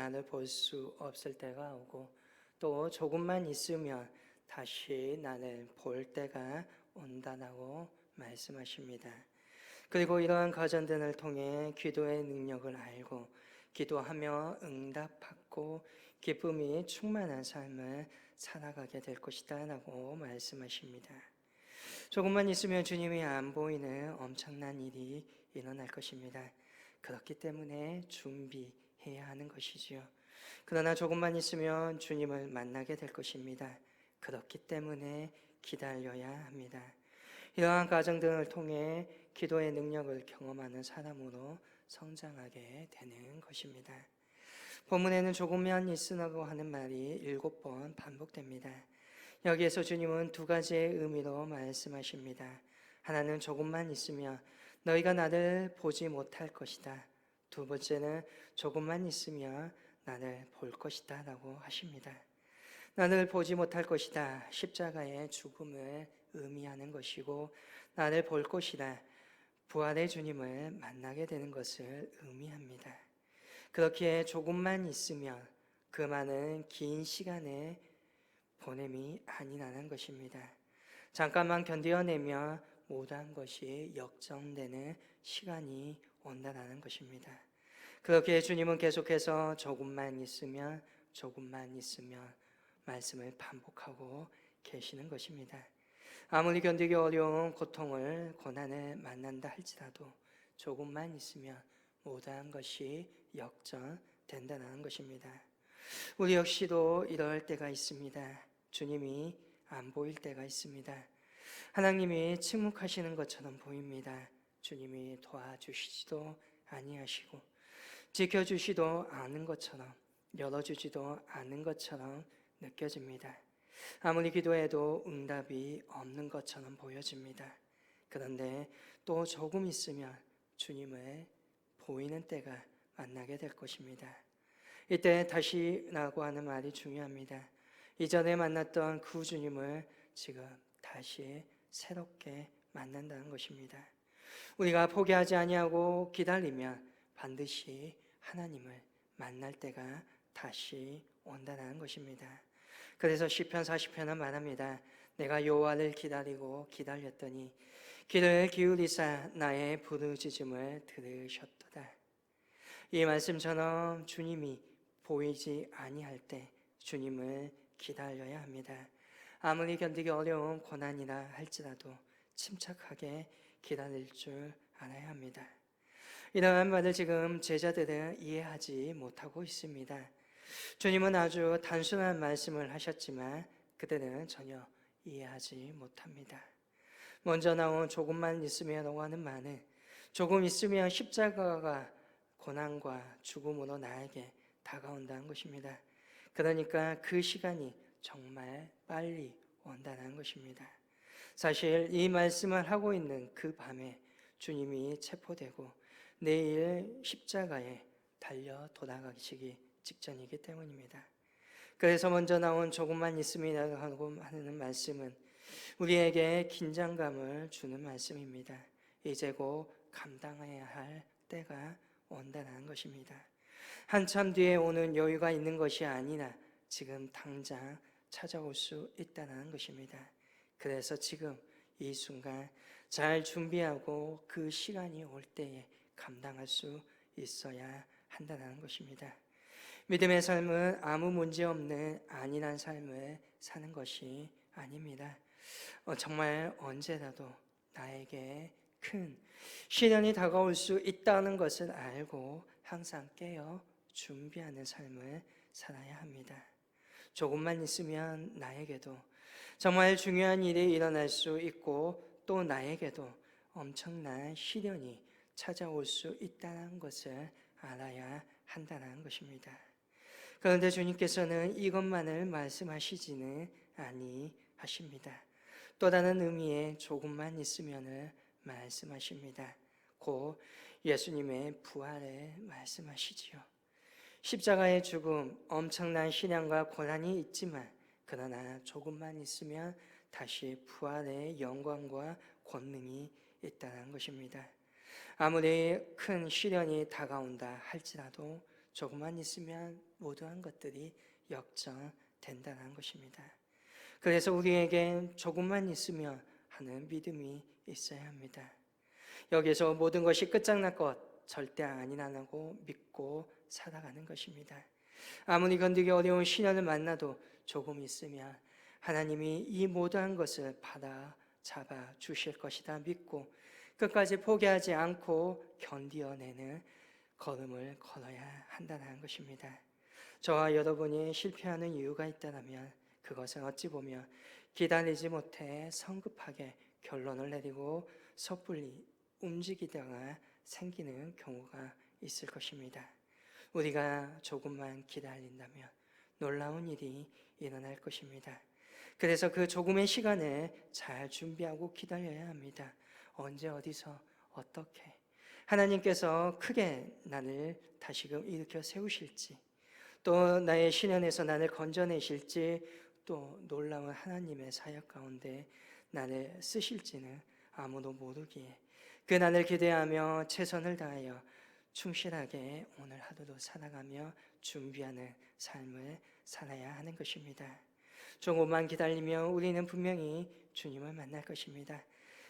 나를 볼 수 없을 때가 오고 또 조금만 있으면 다시 나를 볼 때가 온다라고 말씀하십니다. 그리고 이러한 가정들을 통해 기도의 능력을 알고 기도하며 응답받고 기쁨이 충만한 삶을 살아가게 될 것이다 라고 말씀하십니다. 조금만 있으면 주님이 안 보이는 엄청난 일이 일어날 것입니다. 그렇기 때문에 준비해야 하는 것이지요. 그러나 조금만 있으면 주님을 만나게 될 것입니다. 그렇기 때문에 기다려야 합니다. 이러한 과정들을 통해 기도의 능력을 경험하는 사람으로 성장하게 되는 것입니다. 본문에는 조금만 있으라고 하는 말이 7번 반복됩니다. 여기에서 주님은 두 가지의 의미로 말씀하십니다. 하나는 조금만 있으면 너희가 나를 보지 못할 것이다. 두 번째는 조금만 있으면 나를 볼 것이다 라고 하십니다. 나를 보지 못할 것이다. 십자가의 죽음을 의미하는 것이고 나를 볼 것이다. 부활의 주님을 만나게 되는 것을 의미합니다. 그렇기에 조금만 있으면 그 많은 긴 시간의 보냄이 아니라는 것입니다. 잠깐만 견뎌내면 모든 것이 역전되는 시간이 온다는 것입니다. 그렇게 주님은 계속해서 조금만 있으면 말씀을 반복하고 계시는 것입니다. 아무리 견디기 어려운 고통을 고난을 만난다 할지라도 조금만 있으면 모든 것이 역전된다는 것입니다. 우리 역시도 이럴 때가 있습니다. 주님이 안 보일 때가 있습니다. 하나님이 침묵하시는 것처럼 보입니다. 주님이 도와주시지도 아니하시고 지켜주시도 않은 것처럼 열어주지도 않은 것처럼 느껴집니다. 아무리 기도해도 응답이 없는 것처럼 보여집니다. 그런데 또 조금 있으면 주님을 보이는 때가 만나게 될 것입니다. 이때 다시라고 하는 말이 중요합니다. 이전에 만났던 그 주님을 지금 다시 새롭게 만난다는 것입니다. 우리가 포기하지 아니하고 기다리면 반드시 하나님을 만날 때가 다시 온다는 것입니다. 그래서 시편 40편은 말합니다. 내가 여호와를 기다리고 기다렸더니 귀를 기울이사 나의 부르짖음을 들으셨도다. 이 말씀처럼 주님이 보이지 아니할 때 주님을 기다려야 합니다. 아무리 견디기 어려운 고난이라 할지라도 침착하게 기다릴 줄 알아야 합니다. 이러한 말을 지금 제자들은 이해하지 못하고 있습니다. 주님은 아주 단순한 말씀을 하셨지만 그들은 전혀 이해하지 못합니다. 먼저 나온 조금만 있으면라고 하는 말은 조금 있으면 십자가가 고난과 죽음으로 나에게 다가온다는 것입니다. 그러니까 그 시간이 정말 빨리 온다는 것입니다. 사실 이 말씀을 하고 있는 그 밤에 주님이 체포되고 내일 십자가에 달려 돌아가시기 직전이기 때문입니다. 그래서 먼저 나온 조금만 있음이라고 하는 말씀은 우리에게 긴장감을 주는 말씀입니다. 이제 곧 감당해야 할 때가 온다는 것입니다. 한참 뒤에 오는 여유가 있는 것이 아니라 지금 당장 찾아올 수 있다는 것입니다. 그래서 지금 이 순간 잘 준비하고 그 시간이 올 때에 감당할 수 있어야 한다는 것입니다. 믿음의 삶은 아무 문제 없는 안일한 삶을 사는 것이 아닙니다. 정말 언제라도 나에게 큰 시련이 다가올 수 있다는 것을 알고 항상 깨어 준비하는 삶을 살아야 합니다. 조금만 있으면 나에게도 정말 중요한 일이 일어날 수 있고 또 나에게도 엄청난 시련이 찾아올 수 있다는 것을 알아야 한다는 것입니다. 그런데 주님께서는 이것만을 말씀하시지는 아니하십니다. 또 다른 의미의 조금만 있으면을 말씀하십니다. 곧 예수님의 부활을 말씀하시지요. 십자가의 죽음, 엄청난 시련과 고난이 있지만 그러나 조금만 있으면 다시 부활의 영광과 권능이 있다는 것입니다. 아무리 큰 시련이 다가온다 할지라도 조금만 있으면 모든 것들이 역전된다는 것입니다. 그래서 우리에게 조금만 있으면 하는 믿음이 있어야 합니다. 여기서 모든 것이 끝장날 것 절대 아니라고 믿고 살아가는 것입니다. 아무리 견디기 어려운 시련을 만나도 조금 있으면 하나님이 이 모든 것을 받아 잡아 주실 것이다 믿고 끝까지 포기하지 않고 견디어내는 걸음을 걸어야 한다는 것입니다. 저와 여러분이 실패하는 이유가 있다면 그것은 어찌 보면 기다리지 못해 성급하게 결론을 내리고 섣불리 움직이다가 생기는 경우가 있을 것입니다. 우리가 조금만 기다린다면 놀라운 일이 일어날 것입니다. 그래서 그 조금의 시간을 잘 준비하고 기다려야 합니다. 언제 어디서 어떻게 하나님께서 크게 나를 다시금 일으켜 세우실지, 또 나의 시련에서 나를 건져내실지, 또 놀라운 하나님의 사역 가운데 나를 쓰실지는 아무도 모르기에 그 날을 기대하며 최선을 다하여 충실하게 오늘 하루도 살아가며 준비하는 삶을 살아야 하는 것입니다. 조금만 기다리면 우리는 분명히 주님을 만날 것입니다.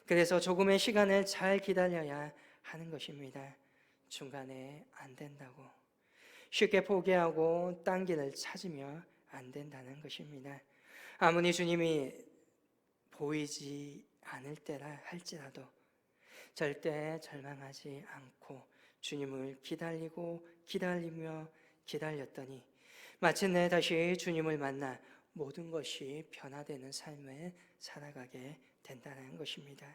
그래서 조금의 시간을 잘 기다려야 하는 것입니다. 중간에 안 된다고 쉽게 포기하고 딴 길을 찾으며 안 된다는 것입니다. 아무리 주님이 보이지 않을 때라 할지라도 절대 절망하지 않고 주님을 기다리며 기다렸더니 마침내 다시 주님을 만나 모든 것이 변화되는 삶을 살아가게 된다는 것입니다.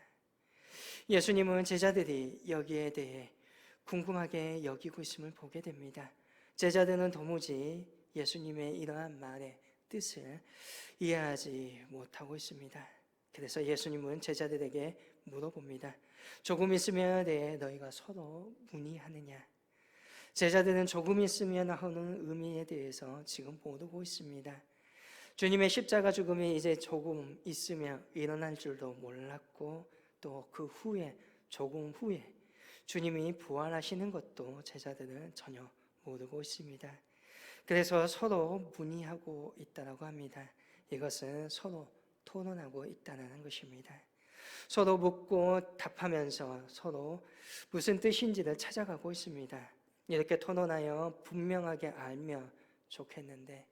예수님은 제자들이 여기에 대해 궁금하게 여기고 있음을 보게 됩니다. 제자들은 도무지 예수님의 이러한 말의 뜻을 이해하지 못하고 있습니다. 그래서 예수님은 제자들에게 물어봅니다. 조금 있으면 너희가 서로 문의하느냐? 제자들은 조금 있으면 하는 의미에 대해서 지금 모르고 있습니다. 주님의 십자가 죽음이 이제 조금 있으면 일어날 줄도 몰랐고 또 그 후에 조금 후에 주님이 부활하시는 것도 제자들은 전혀 모르고 있습니다. 그래서 서로 문의하고 있다고 합니다. 이것은 서로 토론하고 있다는 것입니다. 서로 묻고 답하면서 서로 무슨 뜻인지를 찾아가고 있습니다. 이렇게 토론하여 분명하게 알면 좋겠는데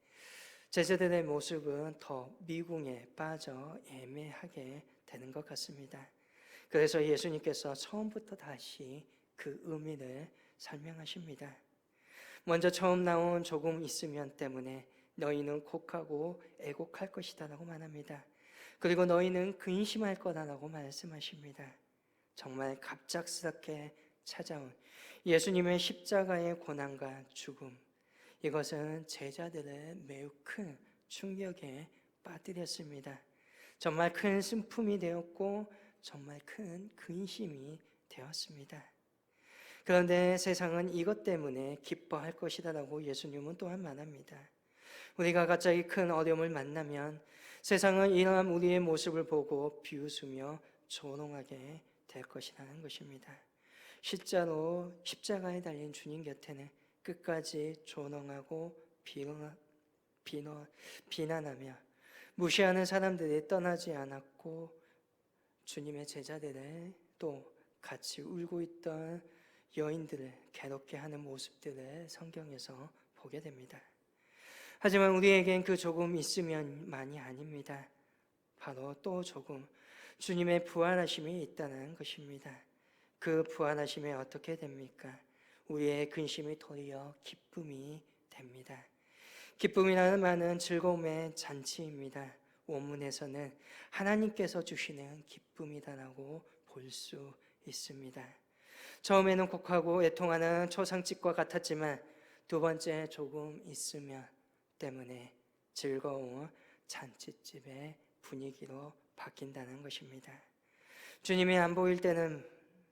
제자들의 모습은 더 미궁에 빠져 애매하게 되는 것 같습니다. 그래서 예수님께서 처음부터 다시 그 의미를 설명하십니다. 먼저 처음 나온 조금 있으면 때문에 너희는 곡하고 애곡할 것이다 라고 말합니다. 그리고 너희는 근심할 거다라고 말씀하십니다. 정말 갑작스럽게 찾아온 예수님의 십자가의 고난과 죽음, 이것은 제자들을 매우 큰 충격에 빠뜨렸습니다. 정말 큰 슬픔이 되었고 정말 큰 근심이 되었습니다. 그런데 세상은 이것 때문에 기뻐할 것이다라고 예수님은 또한 말합니다. 우리가 갑자기 큰 어려움을 만나면 세상은 이러한 우리의 모습을 보고 비웃으며 조롱하게 될 것이라는 것입니다. 실제로 십자가에 달린 주님 곁에는 끝까지 조롱하고 비난하며 무시하는 사람들이 떠나지 않았고 주님의 제자들을 또 같이 울고 있던 여인들을 괴롭게 하는 모습들을 성경에서 보게 됩니다. 하지만 우리에겐 그 조금 있으면만이 아닙니다. 바로 또 조금 주님의 부활하심이 있다는 것입니다. 그 부활하심에 어떻게 됩니까? 우리의 근심이 도리어 기쁨이 됩니다. 기쁨이라는 말은 즐거움의 잔치입니다. 원문에서는 하나님께서 주시는 기쁨이다라고 볼 수 있습니다. 처음에는 곡하고 애통하는 초상집과 같았지만 두 번째 조금 있으면 때문에 즐거운 잔치집의 분위기로 바뀐다는 것입니다. 주님이 안 보일 때는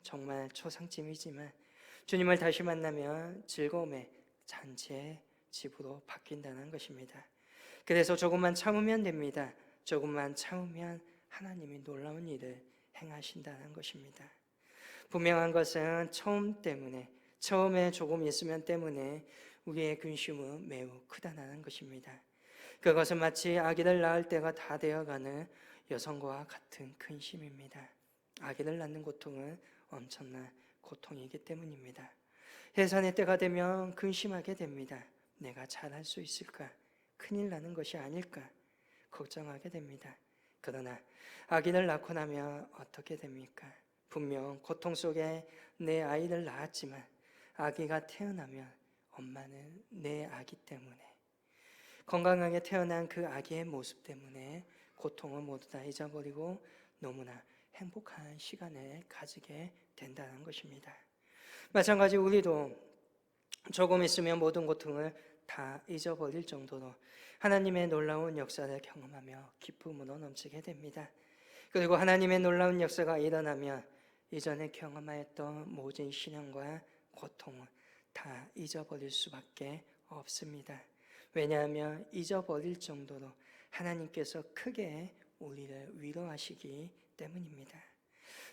정말 초상집이지만 주님을 다시 만나면 즐거움의 잔치의 집으로 바뀐다는 것입니다. 그래서 조금만 참으면 됩니다. 조금만 참으면 하나님이 놀라운 일을 행하신다는 것입니다. 분명한 것은 처음에 조금 있으면 때문에 우리의 근심은 매우 크다는 것입니다. 그것은 마치 아기를 낳을 때가 다 되어가는 여성과 같은 근심입니다. 아기를 낳는 고통은 엄청난 고통이기 때문입니다. 해산의 때가 되면 근심하게 됩니다. 내가 잘할 수 있을까? 큰일 나는 것이 아닐까? 걱정하게 됩니다. 그러나 아기를 낳고 나면 어떻게 됩니까? 분명 고통 속에 내 아이를 낳았지만 아기가 태어나면 엄마는 내 아기 때문에, 건강하게 태어난 그 아기의 모습 때문에 고통을 모두 다 잊어버리고 너무나 행복한 시간을 가지게 된다는 것입니다. 마찬가지 우리도 조금 있으면 모든 고통을 다 잊어버릴 정도로 하나님의 놀라운 역사를 경험하며 기쁨으로 넘치게 됩니다. 그리고 하나님의 놀라운 역사가 일어나면 이전에 경험하였던 모든 시련과 고통을 다 잊어버릴 수밖에 없습니다. 왜냐하면 잊어버릴 정도로 하나님께서 크게 우리를 위로하시기 때문입니다.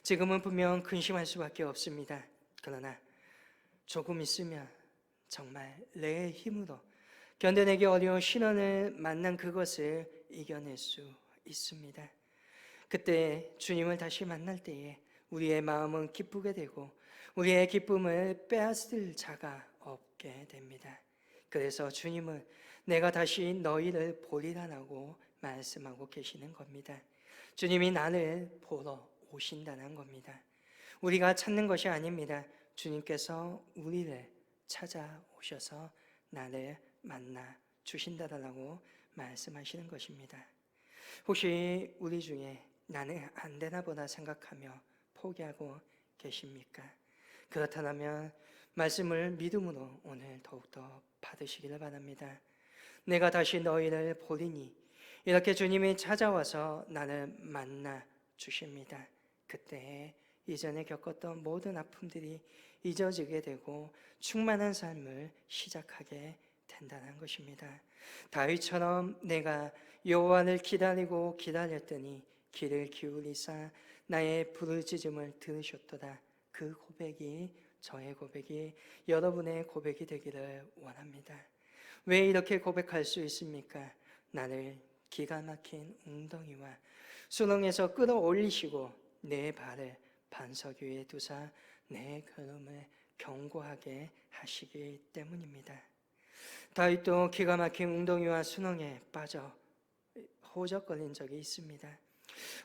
지금은 분명 근심할 수밖에 없습니다. 그러나 조금 있으면 정말 내 힘으로 견뎌내기 어려운 시련을 만난 그것을 이겨낼 수 있습니다. 그때 주님을 다시 만날 때에 우리의 마음은 기쁘게 되고 우리의 기쁨을 빼앗을 자가 없게 됩니다. 그래서 주님은 내가 다시 너희를 보리라라고 말씀하고 계시는 겁니다. 주님이 나를 보러 오신다는 겁니다. 우리가 찾는 것이 아닙니다. 주님께서 우리를 찾아오셔서 나를 만나 주신다라고 말씀하시는 것입니다. 혹시 우리 중에 나는 안 되나 보다 생각하며 포기하고 계십니까? 그렇다면 말씀을 믿음으로 오늘 더욱더 받으시기를 바랍니다. 내가 다시 너희를 보리니, 이렇게 주님이 찾아와서 나를 만나 주십니다. 그때 이전에 겪었던 모든 아픔들이 잊어지게 되고 충만한 삶을 시작하게 된다는 것입니다. 다윗처럼 내가 여호와를 기다리고 기다렸더니 귀를 기울이사 나의 부르짖음을 들으셨도다. 그 고백이 저의 고백이 여러분의 고백이 되기를 원합니다. 왜 이렇게 고백할 수 있습니까? 나를 기가 막힌 웅덩이와 수렁에서 끌어올리시고 내 발을 반석 위에 두사 내 걸음을 견고하게 하시기 때문입니다. 다윗도 기가 막힌 웅덩이와 수렁에 빠져 호적거린 적이 있습니다.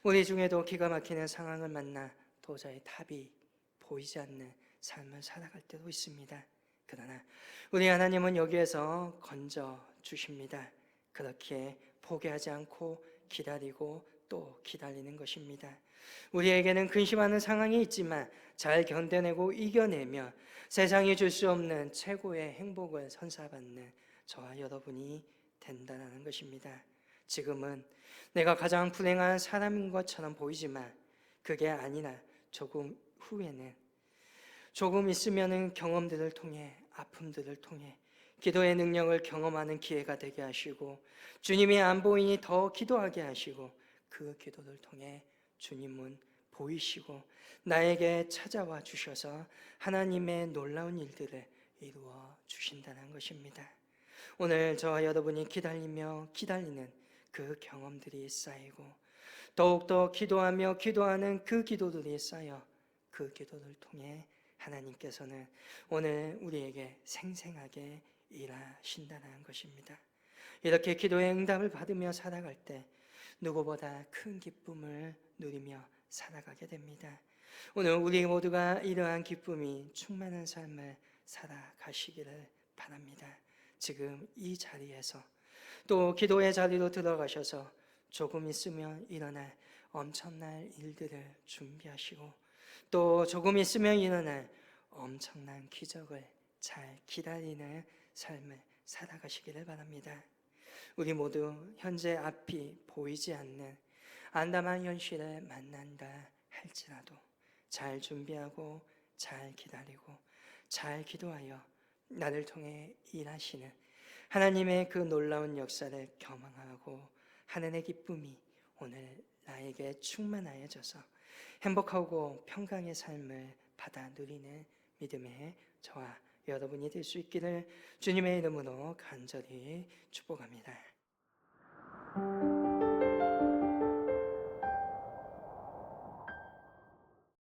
우리 중에도 기가 막히는 상황을 만나 도저히 답이 보이지 않는 삶을 살아갈 때도 있습니다. 그러나 우리 하나님은 여기에서 건져 주십니다. 그렇게 포기하지 않고 기다리고 또 기다리는 것입니다. 우리에게는 근심하는 상황이 있지만 잘 견뎌내고 이겨내며 세상이 줄 수 없는 최고의 행복을 선사받는 저와 여러분이 된다는 것입니다. 지금은 내가 가장 불행한 사람인 것처럼 보이지만 그게 아니라 조금 후에는, 조금 있으면은 경험들을 통해, 아픔들을 통해 기도의 능력을 경험하는 기회가 되게 하시고 주님이 안 보이니 더 기도하게 하시고 그 기도를 통해 주님은 보이시고 나에게 찾아와 주셔서 하나님의 놀라운 일들을 이루어 주신다는 것입니다. 오늘 저와 여러분이 기다리며 기다리는 그 경험들이 쌓이고 더욱더 기도하며 기도하는 그 기도들이 쌓여 그 기도를 통해 하나님께서는 오늘 우리에게 생생하게 일하신다는 것입니다. 이렇게 기도의 응답을 받으며 살아갈 때 누구보다 큰 기쁨을 누리며 살아가게 됩니다. 오늘 우리 모두가 이러한 기쁨이 충만한 삶을 살아가시기를 바랍니다. 지금 이 자리에서 또 기도의 자리로 들어가셔서 조금 있으면 일어날 엄청난 일들을 준비하시고 또 조금 있으면 일어날 엄청난 기적을 잘 기다리는 삶을 살아가시기를 바랍니다. 우리 모두 현재 앞이 보이지 않는 암담한 현실을 만난다 할지라도 잘 준비하고 잘 기다리고 잘 기도하여 나를 통해 일하시는 하나님의 그 놀라운 역사를 경험하고 하늘의 기쁨이 오늘 나에게 충만하여져서 행복하고 평강의 삶을 받아 누리는 믿음의 저와 여러분이 될 수 있기를 주님의 이름으로 간절히 축복합니다.